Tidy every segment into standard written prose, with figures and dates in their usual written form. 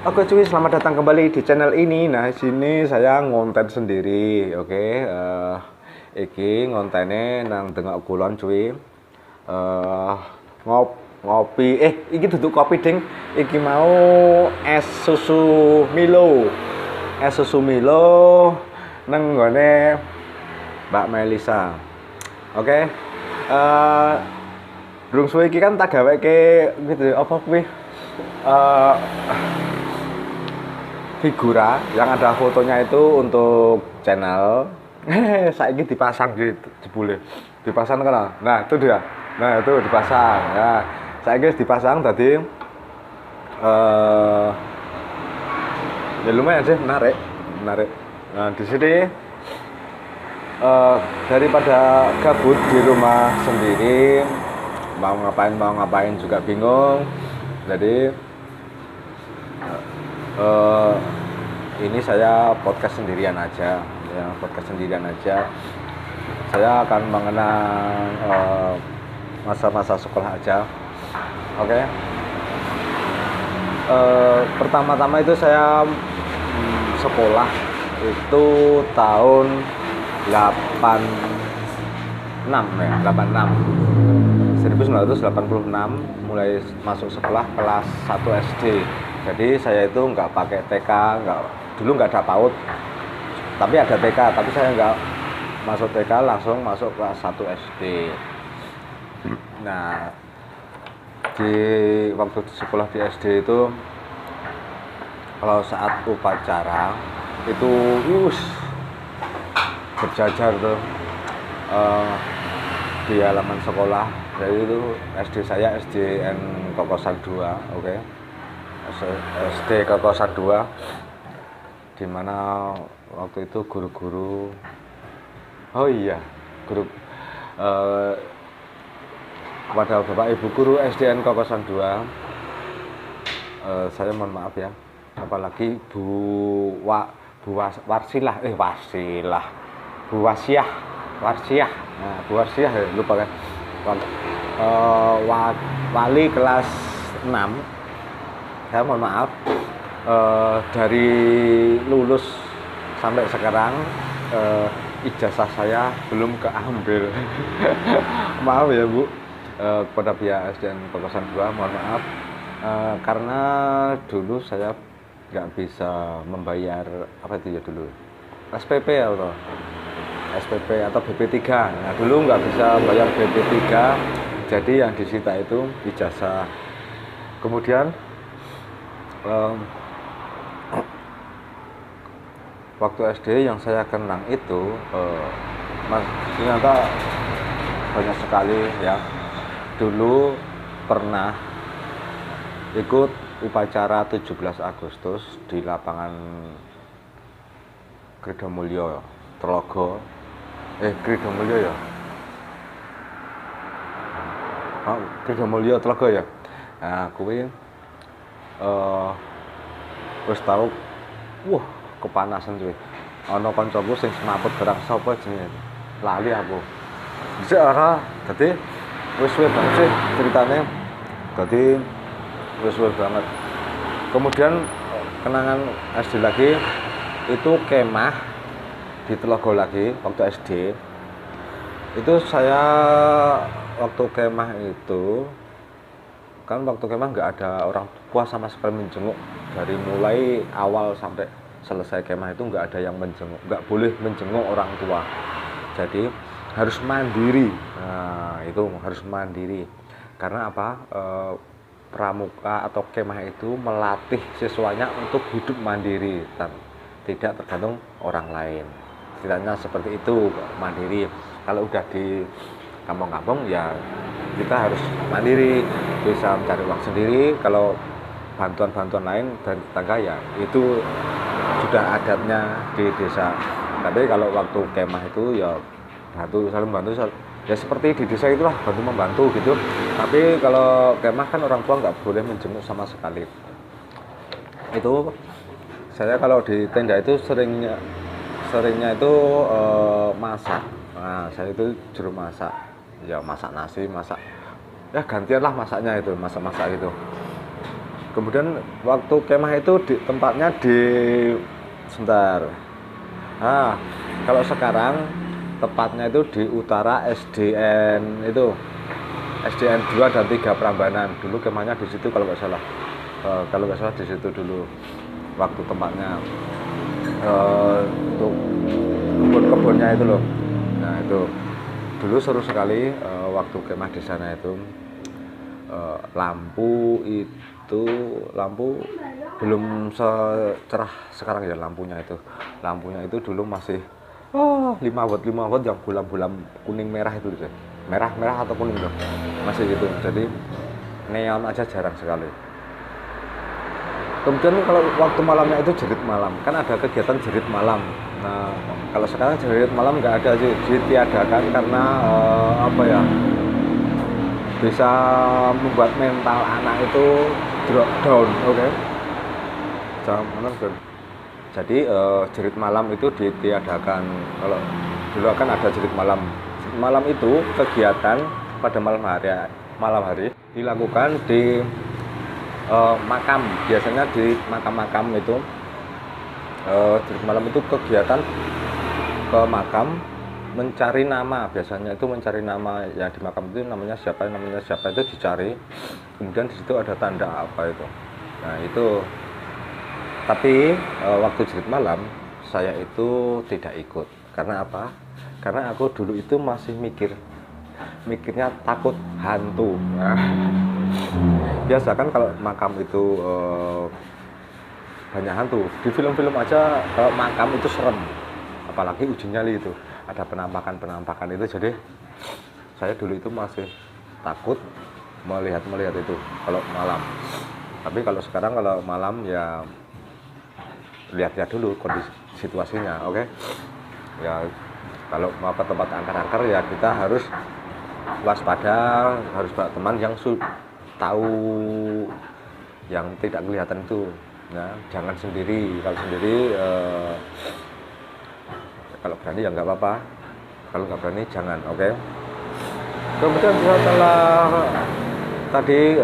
Oke cuy, selamat datang kembali di channel ini. Nah, di sini saya ngonten sendiri, oke. Iki ngontennya nang tengah kulon cuy. Eh, ngopi, iki duduk kopi ding. Iki mau es susu Milo. Es susu Milo nang nggone Mbak Melisa. Oke. Eh, Durung suwe iki kan tak gaweke gitu apa kuwi? Eh Figura yang ada fotonya itu untuk channel. Saiki dipasang gitu jebule. Dipasang kan. Nah, itu dia. Nah, itu dipasang. Nah, saiki dipasang tadi ya lumayan sih menarik. Menarik. Nah, di sini daripada gabut di rumah sendiri, mau ngapain juga bingung. Jadi eh, ini saya podcast sendirian aja, ya podcast sendirian aja. Saya akan mengenang masa-masa sekolah aja. Oke. Pertama-tama itu saya sekolah itu tahun 86 ya, 1986 mulai masuk sekolah kelas 1 SD. Jadi saya itu nggak pakai TK, dulu nggak ada PAUD, tapi ada TK, tapi saya nggak masuk TK, langsung masuk kelas 1 SD. Nah, di waktu di sekolah di SD itu kalau saat upacara itu berjajar tuh di halaman sekolah. Jadi itu SD saya SDN Kokosan 2, oke. SD Kokosan 2, di mana waktu itu guru-guru, oh iya, guru kepada Bapak Ibu guru SDN Kokosan 2, saya mohon maaf ya, apalagi Bu Warsilah, Bu Warsiah, nah, Bu Warsiah lupa kan, wali kelas 6, saya mohon maaf, dari lulus sampai sekarang ijazah saya belum keambil. Maaf ya Bu, kepada pihak SDN Kokosan 2, mohon maaf, karena dulu saya nggak bisa membayar apa itu ya dulu, SPP atau BP3. Nah, dulu nggak bisa bayar BP3, jadi yang disita itu ijazah. Kemudian waktu SD yang saya kenang itu ternyata banyak sekali ya. Dulu pernah ikut upacara 17 Agustus di lapangan Kridomulyo Telogo. Kridomulyo ya. Kridomulyo Telogo ya. Nah, kuwi wis tau, kepanasan cuy. Ana kancaku sing semaput barang sapa jenenge. Lali aku. Dhisik ora, dadi wis suwe banget sih ceritane. Dadi wis suwe banget. Kemudian kenangan SD lagi itu kemah di Telogo lagi waktu SD. Itu saya waktu kemah itu kan waktu kemah nggak ada orang tua sama sekali menjenguk. Dari mulai awal sampai selesai kemah itu nggak ada yang menjenguk, nggak boleh menjenguk orang tua, jadi harus mandiri. Nah, itu harus mandiri karena apa, pramuka atau kemah itu melatih siswanya untuk hidup mandiri dan tidak tergantung orang lain, setidaknya seperti itu, mandiri. Kalau udah di kampung-kampung ya kita harus mandiri, bisa mencari uang sendiri. Kalau bantuan-bantuan lain dari tetangga ya itu sudah adatnya di desa. Tapi kalau waktu kemah itu ya saling bantu ya seperti di desa itulah, bantu membantu gitu. Tapi kalau kemah kan orang tua nggak boleh menjenguk sama sekali. Itu saya kalau di tenda itu seringnya itu masak. Nah, saya itu juru masak, ya masak nasi, masak ya gantian lah masaknya itu, masak itu. Kemudian waktu kemah itu tempatnya di sebentar. Nah, kalau sekarang tepatnya itu di utara SDN itu. SDN 2 dan 3 Prambanan. Dulu kemahnya di situ kalau nggak salah. Kalau nggak salah di situ dulu waktu tempatnya untuk kebun-kebunnya itu loh. Nah, itu dulu seru sekali waktu kemah di sana itu. Lampu belum secerah sekarang ya lampunya itu dulu masih 5 watt yang bulan-bulan kuning merah itu deh. Merah atau kuning loh masih gitu, jadi neon aja jarang sekali. Kemudian kalau waktu malamnya itu jerit malam, kan ada kegiatan jerit malam. Nah, kalau sekarang jerit malam nggak ada sih, ditiadakan karena apa ya, bisa membuat mental anak itu drop down, oke? Jangan down. Jadi jerit malam itu ditiadakan. Kalau dulu kan ada jerit malam. Malam itu kegiatan pada malam hari dilakukan di makam. Biasanya di makam-makam itu jerit malam itu kegiatan ke makam mencari nama, biasanya itu mencari nama ya, di makam itu namanya siapa itu dicari, kemudian di situ ada tanda apa itu. Nah itu, tapi waktu jerit malam saya itu tidak ikut. Karena apa? Karena aku dulu itu masih mikirnya takut hantu. Nah, biasa kan kalau makam itu banyak hantu. Di film-film aja kalau makam itu serem, apalagi Uji Nyali itu ada penampakan itu. Jadi saya dulu itu masih takut melihat itu kalau malam. Tapi kalau sekarang kalau malam ya lihat dulu kondisi situasinya, oke? Ya kalau mau ke tempat angker-angker ya kita harus waspada, harus bawa teman yang tahu yang tidak kelihatan itu. Nah, jangan sendiri. Kalau sendiri kalau berani ya nggak apa-apa, kalau nggak berani jangan, oke? Kemudian setelah tadi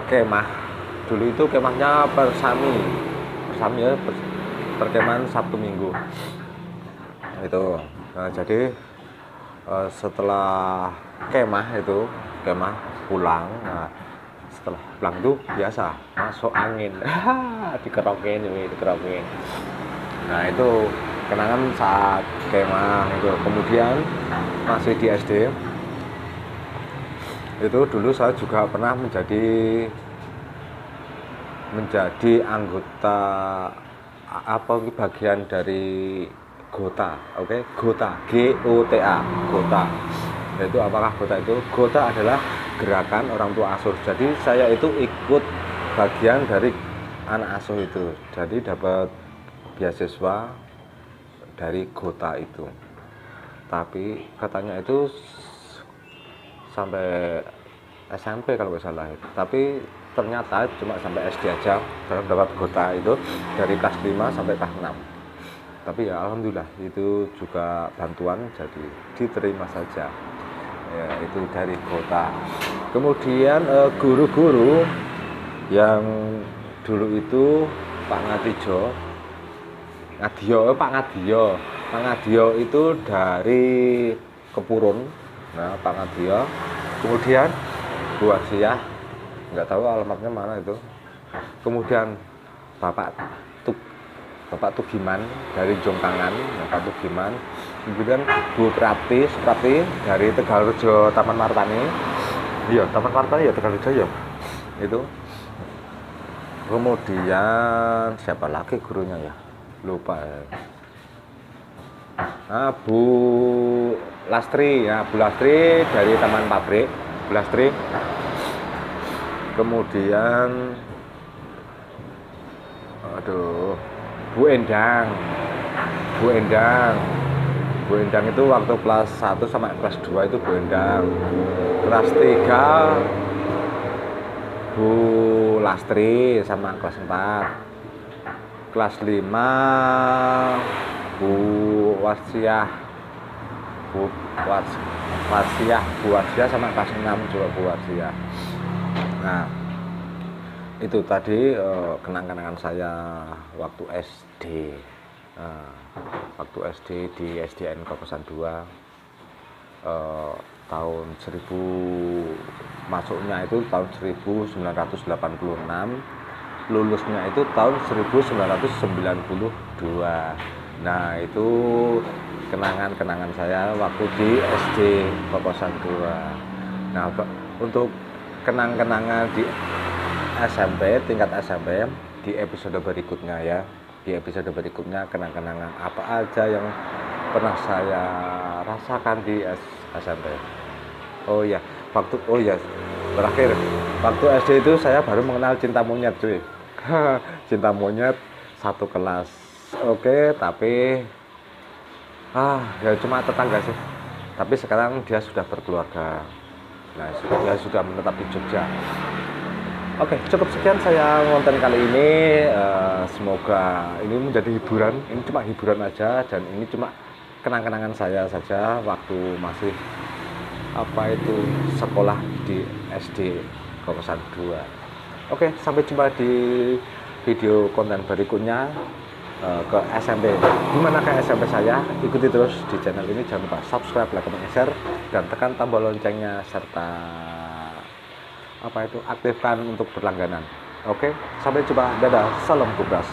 kemah, dulu itu kemahnya persami ya, perkemahan Sabtu Minggu itu. Nah, jadi setelah kemah pulang, nah setelah pulang itu biasa masuk angin dikerokin. Nah itu kenangan saat kemah itu. Kemudian masih di SD itu dulu saya juga pernah menjadi anggota bagian dari Gota, oke? Gota, GOTA, Gota. Yaitu apakah Gota itu? Gota adalah gerakan orang tua asuh. Jadi saya itu ikut bagian dari anak asuh itu. Jadi dapat beasiswa dari Gota itu. Tapi katanya itu sampai SMP kalau nggak salah. Tapi ternyata cuma sampai SD aja dapat Gota itu, dari kelas 5 sampai kelas 6. Tapi ya alhamdulillah itu juga bantuan, jadi diterima saja ya, itu dari Gota. Kemudian guru-guru yang dulu itu Pak Ngadio itu dari Kepurun. Nah, Pak Ngadio, kemudian Bu Asyah, nggak tahu alamatnya mana itu. Kemudian Bapak Tugiman dari Jongkangan, Bapak Tugiman. Kemudian Bu Prati dari Tegalrejo Taman Martani. Iya, Taman Martani ya, Tegalrejo ya. Itu. Kemudian siapa lagi gurunya ya? Lupa ya. Nah, Bu Lastri dari Taman Pabrik, Bu Lastri. Kemudian Bu Endang itu waktu kelas 1 sampai kelas 2 itu Bu Endang. Kelas 3 Bu Lastri sama kelas 4. Kelas 5 Bu Wasyah sama kelas 6 juga Bu Wasyah. Nah, Itu tadi kenang-kenangan saya waktu SD. Nah, waktu SD di SDN Kokosan 2, tahun 1000, masuknya itu tahun 1986, lulusnya itu tahun 1992. Nah, itu kenangan-kenangan saya waktu di SD Kokosan 2. Nah, untuk kenang-kenangan di SMP, tingkat SMP, di episode berikutnya ya. Di episode berikutnya kenang-kenangan apa aja yang pernah saya rasakan di SMP. Oh ya, terakhir waktu SD itu saya baru mengenal cinta monyet, cuy. Cinta monyet satu kelas. Oke, tapi ya cuma tetangga sih. Tapi sekarang dia sudah berkeluarga. Nah, dia sudah menetap di Jogja. Oke, cukup sekian saya konten kali ini. Semoga ini menjadi hiburan. Ini cuma hiburan aja, dan ini cuma kenang-kenangan saya saja waktu masih sekolah di SD Kokosan 2. Oke, sampai jumpa di video konten berikutnya ke SMP. Gimana ke SMP saya? Ikuti terus di channel ini. Jangan lupa subscribe, like, comment, share, dan tekan tombol loncengnya, serta aktifkan untuk berlangganan. Oke, sampai jumpa. Dadah, salam Kubras.